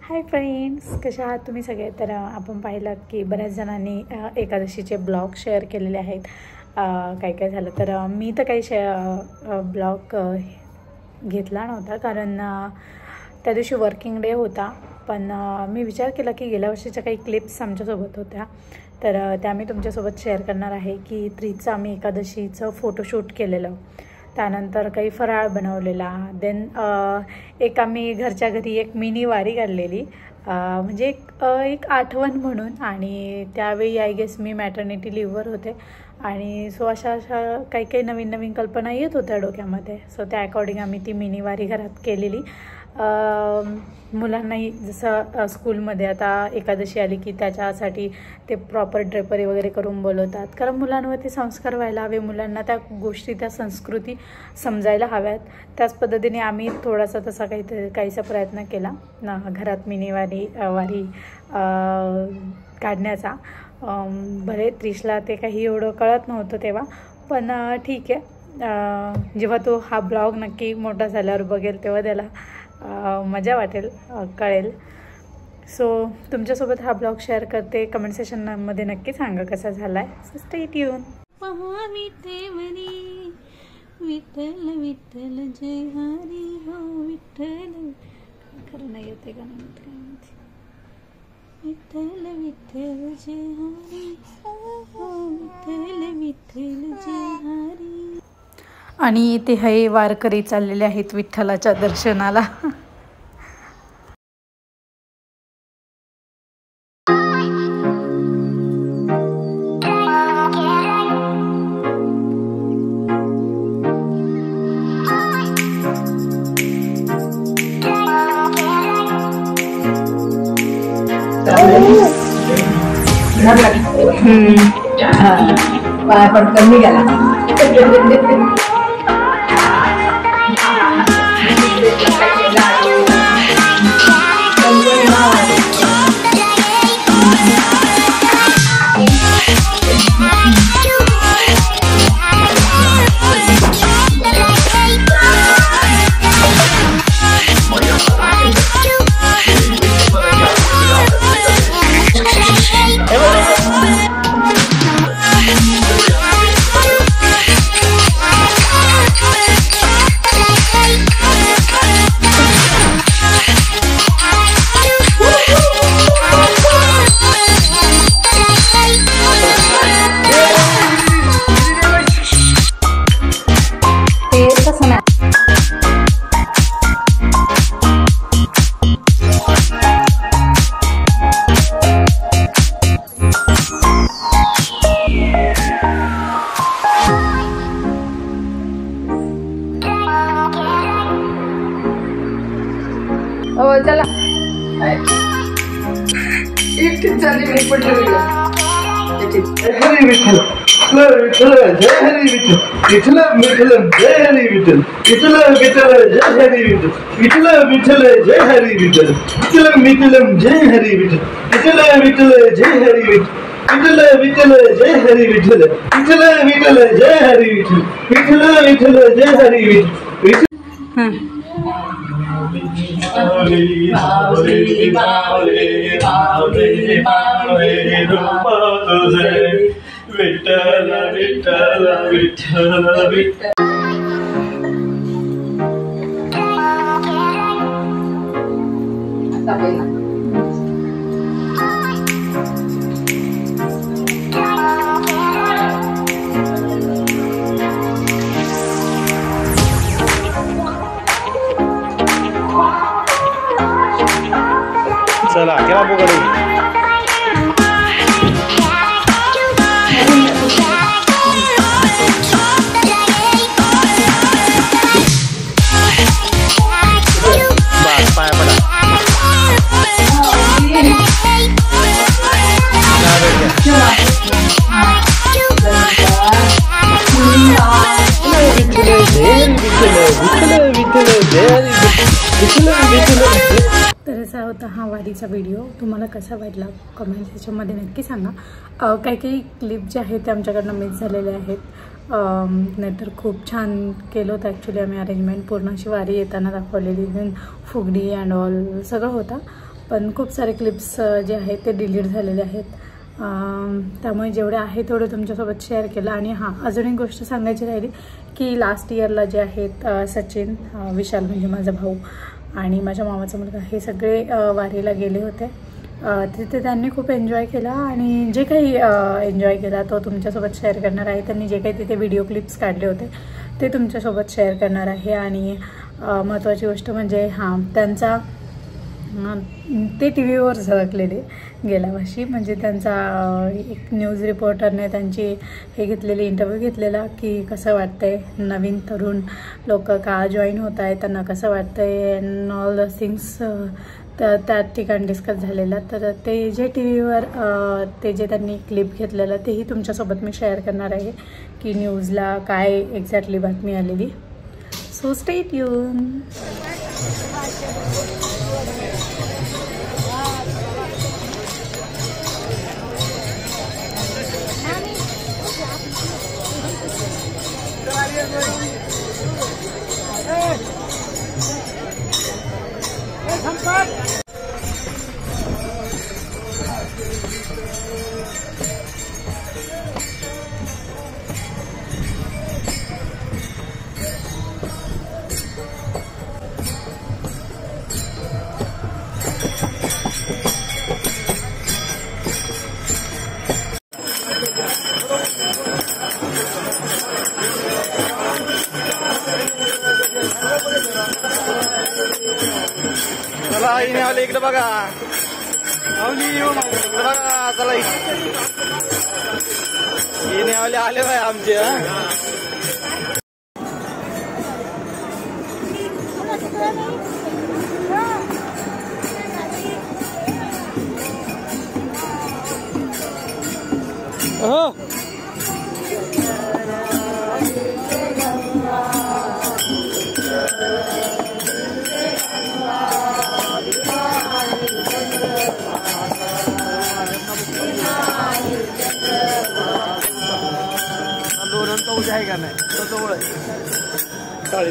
Hi friends, कशा आहात तुम्ही सगळे? तर आपण पाहिलं की बऱ्याच जणांनी एकादशीचे ब्लॉग शेअर केलेले आहेत. काय काय झालं तर मी तर काही ब्लॉग घेतला नव्हता, कारण त्या दिवशी वर्किंग डे होता. पण मी विचार केला की गेल्या वर्षीच्या काही क्लिप्स आमच्यासोबत होत्या, तर त्या मी तुमच्यासोबत शेअर करणार आहे. की त्रीचं आम्ही एकादशीचं फोटोशूट केलेलं, त्यानंतर काही फराळ बनवलेला, देन एक आम्ही घरच्या घरी एक मिनी वारी काढलेली, म्हणजे एक आठवण म्हणून. आणि त्यावेळी आय गेस मी मॅटर्निटी लिव्हवर होते, आणि सो अशा काही काही नवीन नवीन कल्पना येत होत्या डोक्यामध्ये. सो त्या अकॉर्डिंग आम्ही ती मिनी वारी घरात केलेली. मुलांनाही जसं स्कूलमध्ये आता एकादशी आली की त्याच्यासाठी ते प्रॉपर ड्रेपरी वगैरे करून बोलवतात, कारण मुलांवरती संस्कार व्हायला हवे, मुलांना त्या गोष्टी, त्या संस्कृती समजायला हव्यात. त्याच पद्धतीने आम्ही थोडासा तसा काहीसा प्रयत्न केला घरात मिनी वारी काढण्याचा. भले त्रिशला ते काही एवढं कळत नव्हतं तेव्हा, पण ठीक आहे. जेव्हा तो हा ब्लॉग नक्की मोठा झाल्यावर बघेल तेव्हा त्याला मजा वाटेल, कळेल. सो तुमच्यासोबत हा ब्लॉग शेअर करते. कमेंट सेशनमध्ये नक्की सांगा कसा झाला आहे. So stay tuned. Vitthal Vitthal जय हरी हो विठ्ठल, खरं नाही येते का? विठ्ठल विठ्ठल जय हरी हो विठ्ठल विठ्ठल जय हरी. आणि ते हे वारकरी चाललेले आहेत विठ्ठलाच्या दर्शनाला. पाय पडकन निघाला. चला एकटीच चालली मी पडलं. हरी विठ्ठल विठ्ठल जय हरी विठ्ठल, विठ्ठल विठ्ठल जय हरी विठ्ठल, विठ्ठल विठ्ठल जय हरी विठ्ठल, विठ्ठल विठ्ठल जय हरी विठ्ठल, विठ्ठल विठ्ठल जय हरी विठ्ठल, विठ्ठल विठ्ठल जय हरी विठ्ठल, विठ्ठल विठ्ठल जय हरी विठ्ठल, विठ्ठल विठ्ठल जय हरी विठ्ठल, विठ्ठल विठ्ठल जय हरी विठ्ठल. बावली बावली बावली बावली बावली रूप तुझे विठ्ठल विठ्ठल विठ्ठल विठ्ठल. चला केला बोगडी. पाया पडा. तर असा होता हा वारीचा व्हिडिओ. तुम्हाला कसा वाटला कमेंट सेक्शनमध्ये नक्की सांगा. काही काही क्लिप जे आहेत ते आमच्याकडनं मिस झालेले आहेत, नाहीतर खूप छान केलं होतं ॲक्च्युली आम्ही अरेंजमेंट. पूर्ण अशी वारी येताना दाखवलेली, देन फुगडी अँड ऑल सगळं होतं. पण खूप सारे क्लिप्स जे आहेत ते डिलीट झालेले आहेत, त्यामुळे जेवढे आहे तेवढे तुमच्यासोबत शेअर केलं. आणि हां, अजून एक गोष्ट सांगायची राहिली की लास्ट इयरला जे आहेत सचिन, विशाल म्हणजे माझा भाऊ आणि माझ्या मामाचा मुलगा हे सगळे वारीला गेले होते. तिथे त्यांनी खूप एन्जॉय केला आणि जे काही एन्जॉय केला तो तुमच्यासोबत शेअर करणार आहे. त्यांनी जे काही तिथे व्हिडिओ क्लिप्स काढले होते ते तुमच्यासोबत शेअर करणार आहे. आणि महत्त्वाची गोष्ट म्हणजे हां, त्यांचा ते टी व्हीवर झळकलेले गेल्या वर्षी, म्हणजे त्यांचा एक न्यूज रिपोर्टरने त्यांची घेतलेली इंटरव्ह्यू घेतलेला की कसं वाटतंय, नवीन तरुण लोक का जॉईन होत आहे, त्यांना कसं वाटतंय अँड ऑल द थिंग्स तर त्या ठिकाणी डिस्कस झालेला. तर ते जे टी व्हीवर ते जे त्यांनी क्लिप घेतलेलं तेही तुमच्यासोबत मी शेअर करणार आहे की न्यूजला काय एक्झॅक्टली बातमी आलेली. So stay tune. चला येणे आले इकडे बघा, बघा चला येणे आले बाय आमचे. हो उद्या आहे का नाही तो जवळ आहे चाळी.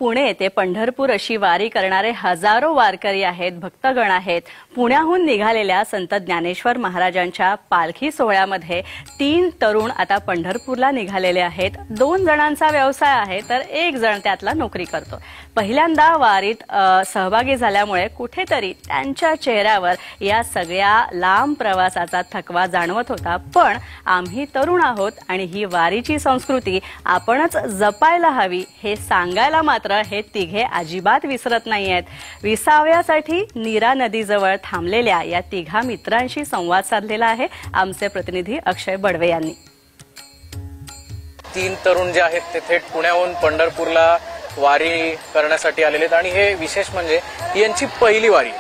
पुणे ते पंढरपूर अशी वारी करणारे हजारो वारकरी आहेत, भक्तगण आहेत. पुण्याहून निघालेल्या संत ज्ञानेश्वर महाराजांच्या पालखी सोहळ्यामध्ये 3 तरुण आता पंढरपूरला निघालेले आहेत. 2 जणांचा व्यवसाय आहे तर 1 जण त्यातला नोकरी करतो. पहिल्यांदा वारीत सहभागी झाल्यामुळे कुठेतरी त्यांच्या चेहऱ्यावर या सगळ्या लांब प्रवासाचा थकवा जाणवत होता. पण आम्ही तरुण आहोत आणि ही वारीची संस्कृती आपणच जपायला हवी हे सांगायला मात्र हे तिघे अजिबात विसरत नाहीयेत. 20व्यासाठी नीरा नदीजवळ थांबलेल्या या तिघा मित्रांशी संवाद साधलेला आहे आमचे प्रतिनिधी अक्षय बडवे यांनी. 3 तरुण जे आहेत ते थेट पुण्याहून पंढरपूरला वारी करण्यासाठी आलेले आहेत आणि हे विशेष म्हणजे यांची पहिली वारी.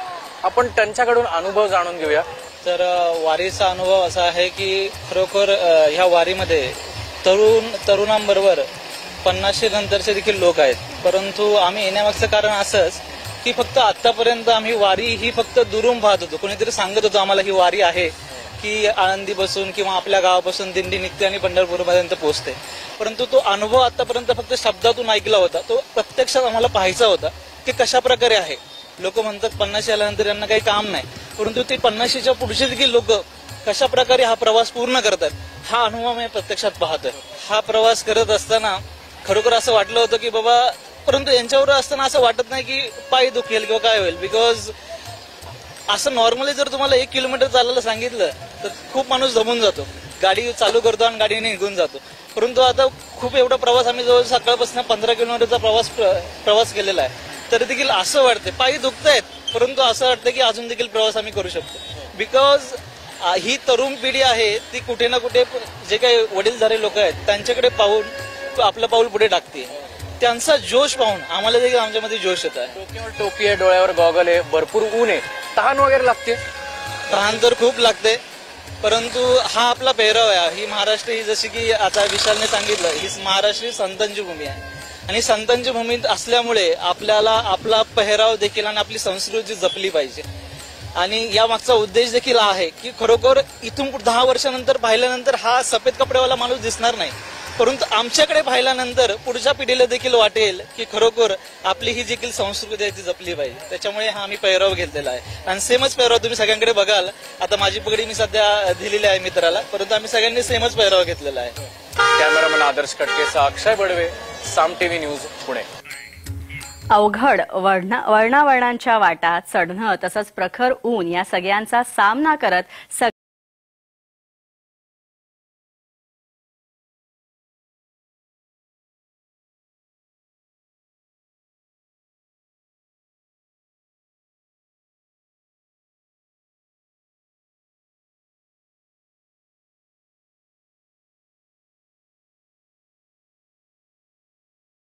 आपण त्यांच्याकडून अनुभव जाणून घेऊया. तर वारीचा अनुभव असा आहे की खरोखर ह्या वारीमध्ये तरुणांबरोबर 50 नंतरचे देखील लोक आहेत. परंतु आम्ही येण्यामागचं कारण असंच की फक्त आतापर्यंत आम्ही वारी ही फक्त दुरून पाहत होतो. कोणीतरी सांगत होतं आम्हाला ही वारी आहे की आळंदीपासून किंवा आपल्या गावापासून दिंडी निघते आणि पंढरपूरपर्यंत पोहोचते. परंतु तो अनुभव आतापर्यंत फक्त शब्दातून ऐकला होता, तो प्रत्यक्षात आम्हाला पाहायचा होता की कशा प्रकारे आहे. लोक म्हणतात 50 आल्यानंतर यांना काही काम नाही, परंतु ते 50च्या पुढचे देखील लोक कशा प्रकारे हा प्रवास पूर्ण करतात हा अनुभव मी प्रत्यक्षात पाहतोय. हा प्रवास करत असताना खरोखर असं वाटलं होतं की बाबा, परंतु यांच्यावर असताना असं वाटत नाही की पाय दुखेल किंवा काय होईल. बिकॉज असं नॉर्मली जर तुम्हाला 1 किलोमीटर चालायला सांगितलं तर खूप माणूस दमून जातो, गाडी चालू करतो आणि गाडीने निघून जातो. परंतु आता खूप एवढा प्रवास आम्ही जवळ सकाळपासून 15 किलोमीटरचा प्रवास केलेला आहे, तरी देखील असं वाटतं पायी दुखतायत, परंतु असं वाटतं की अजून देखील प्रवास आम्ही करू शकतो. बिकॉज ही तरुण पिढी आहे ती कुठे ना कुठे जे काही वडीलधारे लोक आहेत त्यांच्याकडे पाहून आपलं पाऊल पुढे टाकते. त्यांचा जोश पाहून आम्हाला देखील आमच्यामध्ये जोश येत आहे. डोक्यावर टोपी आहे, डोळ्यावर गॉगल आहे, भरपूर ऊन आहे, तहान वगैरे लागते. तहान तर खूप लागते, परंतु हा आपला पेहराव आहे. ही महाराष्ट्र, ही जशी की आता विशालने सांगितलं, ही महाराष्ट्र संतांची भूमी आहे आणि संतांची भूमी असल्यामुळे आपल्याला आपला पेहराव देखील आणि आपली संस्कृती जपली पाहिजे. आणि या मागचा उद्देश देखील आहे की खरोखर इथून 10 वर्षानंतर पाहिल्यानंतर हा सफेद कपड्यावाला माणूस दिसणार नाही, परंतु आमच्याकडे पाहिल्यानंतर पुढच्या पिढीला देखील वाटेल की खरोखर आपली ही देखील संस्कृती आहे ती जपली पाहिजे. त्याच्यामुळे हा आम्ही पेहराव घेतलेला आहे. आणि सेमच पेहराव तुम्ही सगळ्यांकडे बघाल. आता माझी पगडी मी सध्या दिलेली आहे मित्राला, परंतु आम्ही सगळ्यांनी सेमच पेहराव घेतलेला आहे. कॅमेरामन आदर्श कटकेसह अक्षय बडवे, साम टीव्ही न्यूज, पुणे. अवघड वर्णावरणांच्या वाटा चढणं तसंच प्रखर ऊन या सगळ्यांचा सामना करत